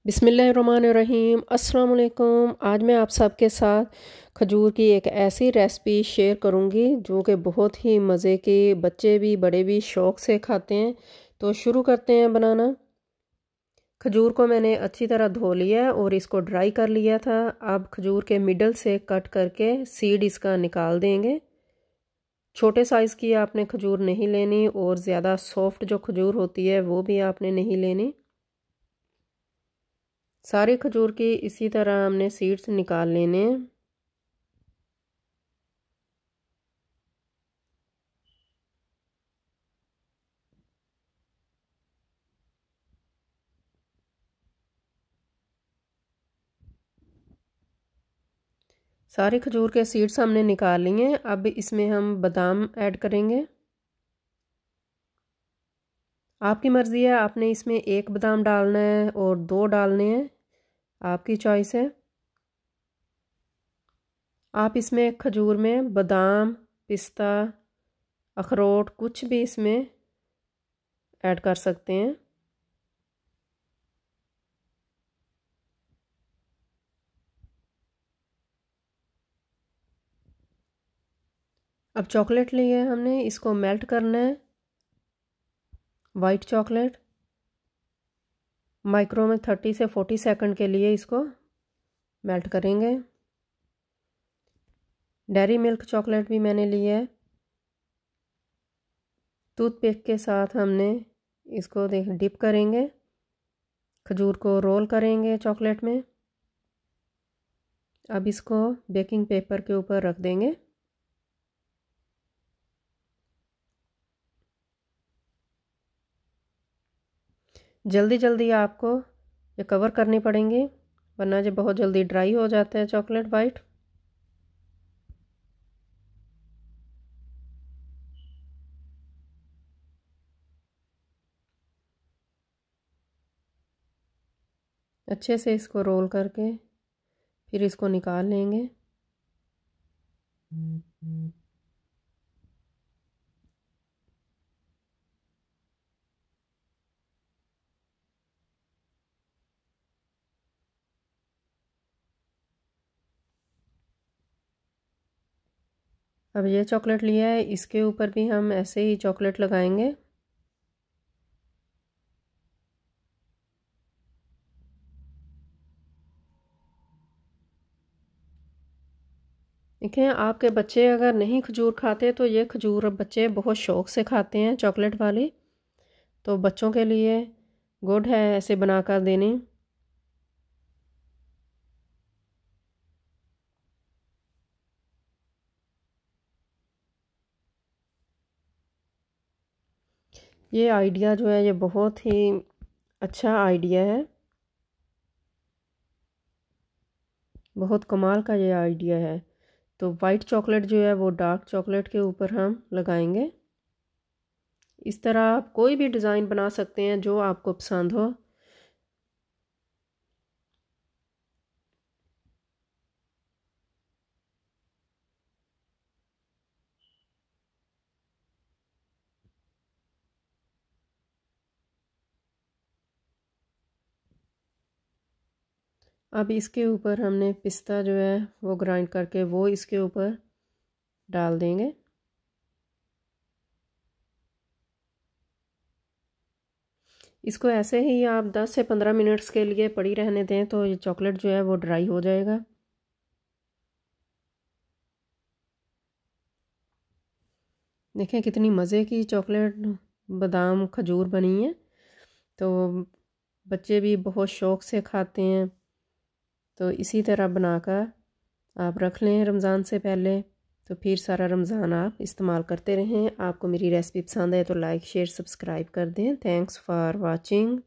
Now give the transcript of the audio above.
बिस्मिल्लाहिर्रहमानिर्रहीम। अस्सलाम वालेकुम। आज मैं आप सबके साथ खजूर की एक ऐसी रेसिपी शेयर करूंगी जो कि बहुत ही मज़े की, बच्चे भी बड़े भी शौक़ से खाते हैं। तो शुरू करते हैं बनाना। खजूर को मैंने अच्छी तरह धो लिया और इसको ड्राई कर लिया था। अब खजूर के मिडल से कट करके सीड इसका निकाल देंगे। छोटे साइज़ की आपने खजूर नहीं लेनी और ज़्यादा सॉफ्ट जो खजूर होती है वो भी आपने नहीं लेनी। सारे खजूर की इसी तरह हमने सीड्स निकाल लेने हैं। सारे खजूर के सीड्स हमने निकाल लिए। अब इसमें हम बादाम ऐड करेंगे। आपकी मर्ज़ी है, आपने इसमें एक बादाम डालना है और दो डालने हैं, आपकी चॉइस है। आप इसमें खजूर में बादाम, पिस्ता, अखरोट कुछ भी इसमें ऐड कर सकते हैं। अब चॉकलेट लिए हमने, इसको मेल्ट करना है। वाइट चॉकलेट माइक्रो में 30 से 40 सेकंड के लिए इसको मेल्ट करेंगे। डेयरी मिल्क चॉकलेट भी मैंने लिया है। टूथपिक के साथ हमने इसको डिप करेंगे, खजूर को रोल करेंगे चॉकलेट में। अब इसको बेकिंग पेपर के ऊपर रख देंगे। जल्दी जल्दी आपको ये कवर करनी पड़ेंगी वरना ये बहुत जल्दी ड्राई हो जाता है चॉकलेट वाइट। अच्छे से इसको रोल करके फिर इसको निकाल लेंगे। अब ये चॉकलेट लिया है, इसके ऊपर भी हम ऐसे ही चॉकलेट लगाएंगे। देखें, आपके बच्चे अगर नहीं खजूर खाते तो ये खजूर बच्चे बहुत शौक़ से खाते हैं चॉकलेट वाली, तो बच्चों के लिए गुड है ऐसे बनाकर देने। ये आइडिया जो है ये बहुत ही अच्छा आइडिया है, बहुत कमाल का ये आइडिया है। तो वाइट चॉकलेट जो है वो डार्क चॉकलेट के ऊपर हम लगाएंगे। इस तरह आप कोई भी डिज़ाइन बना सकते हैं जो आपको पसंद हो। अब इसके ऊपर हमने पिस्ता जो है वो ग्राइंड करके वो इसके ऊपर डाल देंगे। इसको ऐसे ही आप 10 से 15 मिनट्स के लिए पड़ी रहने दें तो ये चॉकलेट जो है वो ड्राई हो जाएगा। देखें कितनी मज़े की चॉकलेट बादाम खजूर बनी है। तो बच्चे भी बहुत शौक़ से खाते हैं। तो इसी तरह बनाकर आप रख लें रमज़ान से पहले, तो फिर सारा रमज़ान आप इस्तेमाल करते रहें। आपको मेरी रेसिपी पसंद है तो लाइक शेयर सब्सक्राइब कर दें। Thanks for watching.